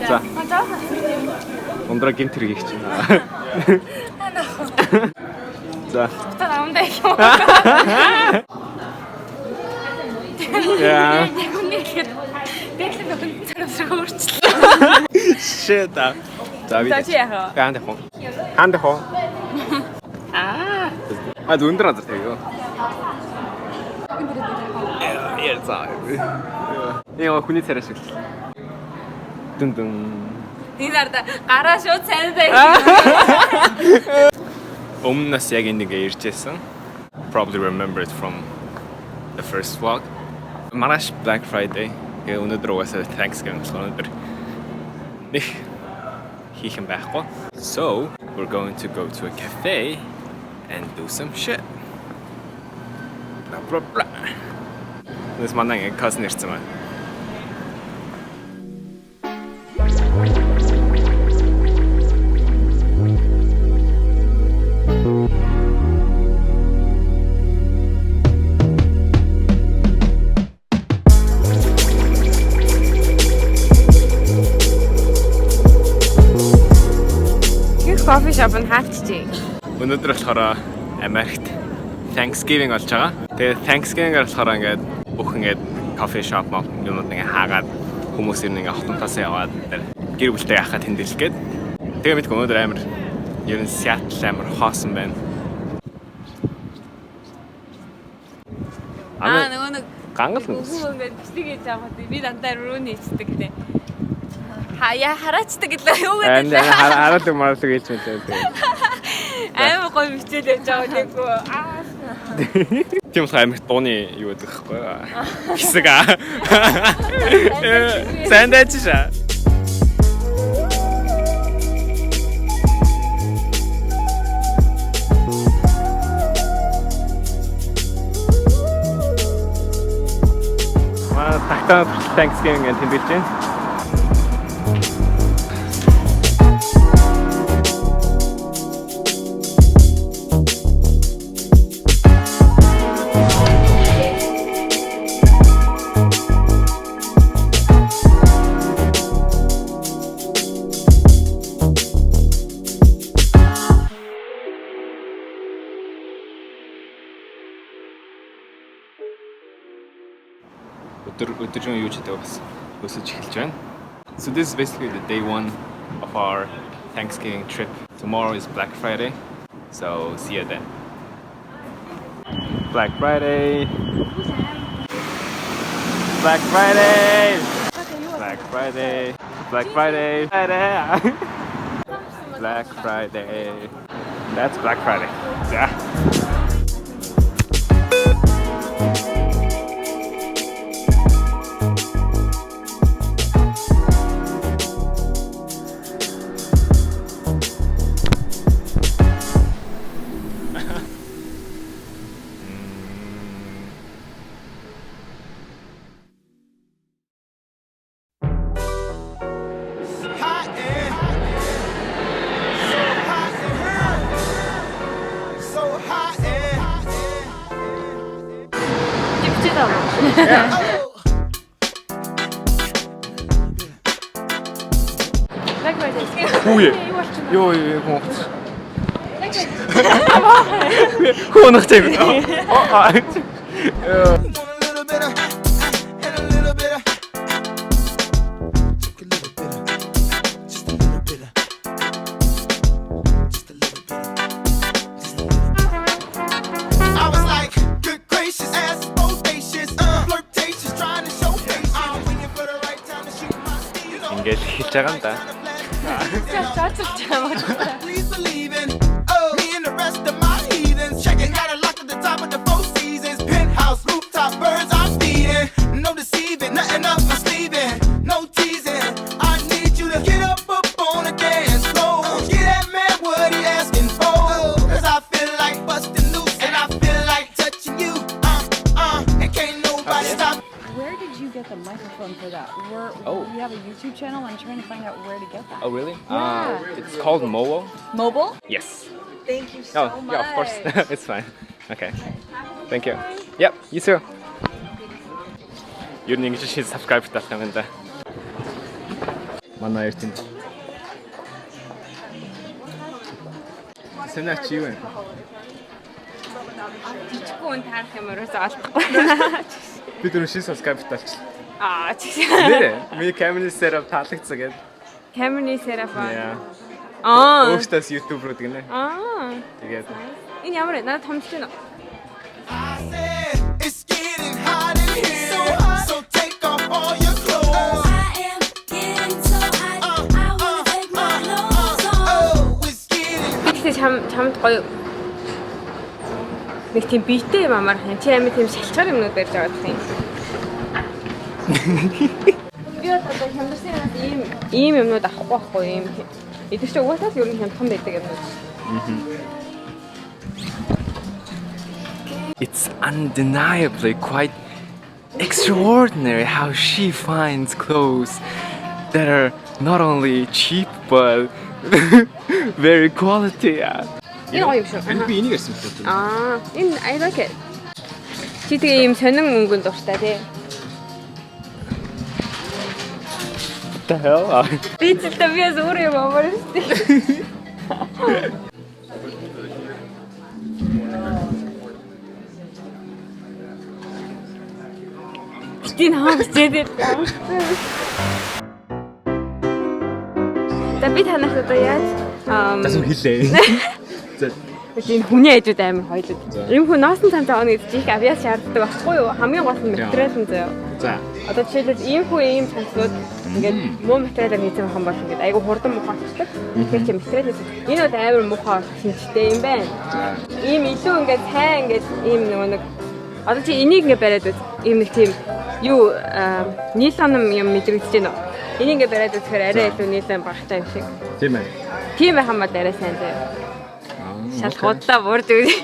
За. Ундраа гэмт хэрэг хийх чинь. За. Та намдаа юм. Яа. Яг үнэхээр бэлэн хүн царайсраа өөрчлөлөө. Shit. За би. За чи яах вэ? Хаан дэх. Хаан дэх. Өндөр газар тэгээ. Яа за. Яа хүний царай шиг. Дүн. Динарда гараа шууд сайн зай. Өмнөөс яг энийг иржсэн. Probably remember it from the first vlog. March Black Friday. Тэгээ өнөөдөр угаасаа Thanksgiving болохоор өнөөдөр нэг хийх юм байхгүй. So, we're going to go to a cafe and do some shit. Blah blah blah. This манай cousin ирсэн байна. Coffee shop and хаачих. Өнөөдөр болохоор Америкт Thanksgiving болж байгаа. Тэгээд Thanksgiving-аар болохоор ингээд бүх ингээд coffee shop юмнууд ингээ хаагаад хүмүүс ирнэ ингээ хотонтоосоо яваад гэр бүлтэй яхаа тэмдэглэх гээд. Тэгээ мэдгүй өнөөдөр амар ер нь Seattle амар хоосон байна. Нөгөө нэг гангал хүмүүс. ингээд бичдэг гэж байгаа юм. Би дандаа руу нийцдэг те. Хаяа хараачдаг гэлээ юу гэдэг вэ? Хараад мараад гэж мэдээ. Амар гоё бичээд байж байгаа гэхгүй. Тийм болохоор Америкт дууны юу гэдэг вэ? Хэсэг аа. Сэндэж шаа. Тагтаа Thanksgiving and тэмдэглэж байна. Өдөр юу ч гэдэг бас өсөж эхэлж байна. So this is basically the day one of our Thanksgiving trip. Tomorrow is Black Friday. So see you then. Black Friday. Black Friday. Black Friday. Black Friday. Black Friday. That's Black Friday. Yeah. Black Friday. Ой, ёо, 후원ах 재밌다. Want a little bit of, and a little bit of, just a little bit of, just a little bit of, just a little bit of, just a little bit. I was like, good gracious, ass bodacious, flirtatious, trying to show patience. I'm waiting for the right time to shoot my steam. You know, ингээд хэлж байгаа юм да. Цаацалж байгаа. please believe in me and the rest of my heathens. Checking out a lock at the top of the Four Seasons. Penthouse, rooftop, birds I'm feeding. No deceiving, nothing up my sleeving. No teasing. I need you to get up on the dance floor. Get that man what he asking for. Cause I feel like busting loose and I feel like touching you. And can't nobody stop. Where did you get the microphone for that? You have a YouTube channel. I'm trying to find out where to get that. Oh really? Yeah. It's called Mowo. Mobile? Yes. Thank you so Oh, much. yeah, of course. It's fine. Okay. Thank you. Yep, you too. Юу нэг чи subscribe таах юм да. Манай эртэн. Сэнэ чи юу вэ? Жижигхэн таарах юм ерөөсөө олдохгүй. Би түрүү шин subscribe таалч. Нэрээ. Нэрээ. Ми камерын setup таалагдсан гэдэг. Камерны серафа. Яа. Өөртөөс YouTube руу гинэ. Тэгээд Энэ ямар вэ? Надад томч байна. I said it's getting hot in here. So take off all your clothes. I am getting so hot. I wanna take my clothes off. Oh, it's getting Гэхдээ чамд гоё нэг тийм биетэй юм амарх юм. Чи амин тийм шалчгаар юмнууд барьж байгаа гэх юм. Би одоо хямдсан ийм юмнууд авахгүй байхгүй юм. Эдгээр чи угаасаа л ер нь хямдхан байдаг юмнууд. it's undeniably quite extraordinary how she finds clothes that are not only cheap but very quality. Энэ гоё юм шүү. Би энийг ярьсан юм. Энэ I like it. Чи тэгээ ийм сонин өнгөнд дуртай тий. What the hell? Би ч та биас өөр юм амар шүү. Тин хаамс зэдээ. За би танаас одоо яаж Тасуу хэлээ. За энэ хүний хажууд амар хоёлоо. Энэ хүн ноосон цанцаа оног гэж их авиас шаарддаг байхгүй юу? Хамгийн гол нь материал нь заяа. за. Одоо жишээлбэл ийм хүн ийм цанцнууд ингээд муу материалаар хийсэн хүн бол ингээд айгу хурдан мухаачдаг. Тэгэхээр чи материал энэ бол амар мухаа шинжтэй юм байна. Ийм илүү ингээд сайн ингээд ийм нэг одоо чи энийг ингээд бариад үз. Ийм нэг тийм юу нийлон юм мэдрэгдэж байна уу? Энийг ингээд бариад үзэхээр арай илүү нийлэн багтай юм шиг. Тийм ээ. Тийм байх юм бол арай сайн заяа. Шал худлаа буурж өгье.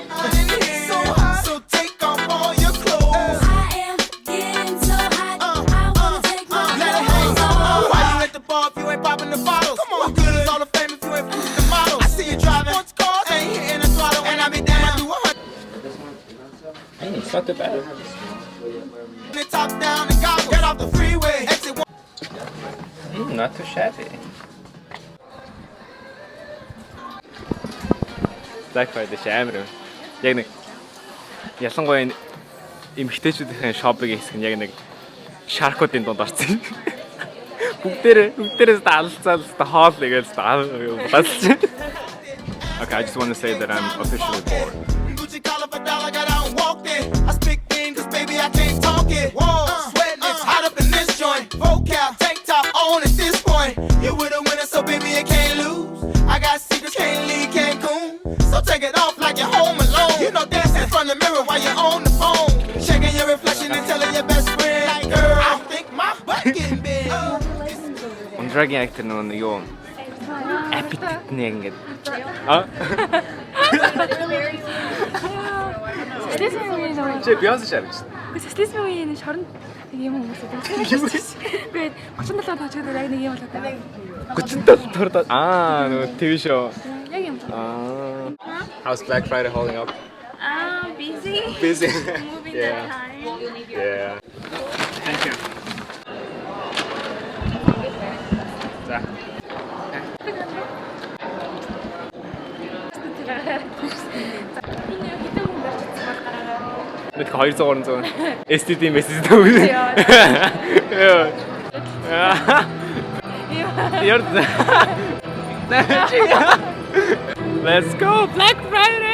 so take off all your clothes. I am getting so hot. I wanna take my Let it clothes hang. off. Why you at the bar if you ain't popping the bottles? Come on, what good is all the fame if you ain't fooling the models? I see you driving sports cars, ain't hitting the throttle, and I be damn, I do 100. It's not too bad. The top down and gobble. Get off the freeway. Exit one. Not too shabby. Black Friday амар юм. Яг нэг ялангуяа энэ эмэгтэйчүүдийн шопинг хэсэг нь яг нэг шаркуудын дунд орсон. Бүгдээрээс даалцаал хоол нэгээс басч. Okay, I just want to say that I'm officially bored. Gucci collar for dollar, got out and walked in. I speak thin, cause baby, I can't talk it. Whoa, sweating, it's hot up in this joint. Vocal, tank top on at this point. You with a winner, so baby, you can't lose. I got secrets, can't leave Cancun. So take it off like you're home alone. You know, dancing in front of the mirror while you're on the phone. Checking your reflection and telling your best friend, like, girl, I think my butt getting big. Dragging actor нөгөө юу appetite нэг ингээд Чи Beyoncé шарч. Стесс үе энэ шоронд нэг юм хүмүүс үү. Би 37 тооцоод яг нэг юм болоо. 37 төрөд нөгөө TV show. Яг юм. How's Black Friday holding up? Busy. Busy. Moving Yeah. that time. Yeah. Thank you. За. Met 200 зуун STD мессеж төгөө. Let's go Black Friday.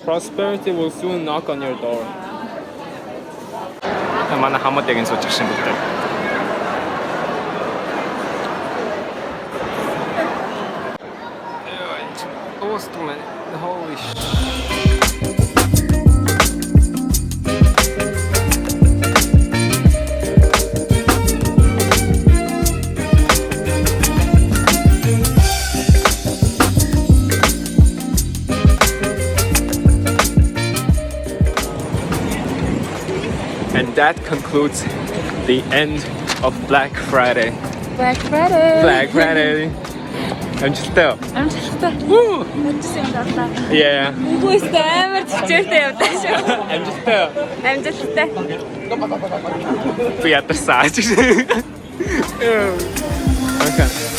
Prosperity will soon knock on your door. Манай хамаадаг сууж гişin бүгдээ. Дуустман. Holy shit. And that concludes the end of Black Friday. Black Friday. Black Friday. Амжилттай. Амжилттай. Мэдсэн юм даа. Yeah. Үгүйстэй амар чичээртэй явдаа шүү. Амжилттай. Амжилттай. Би ядарсан. Okay.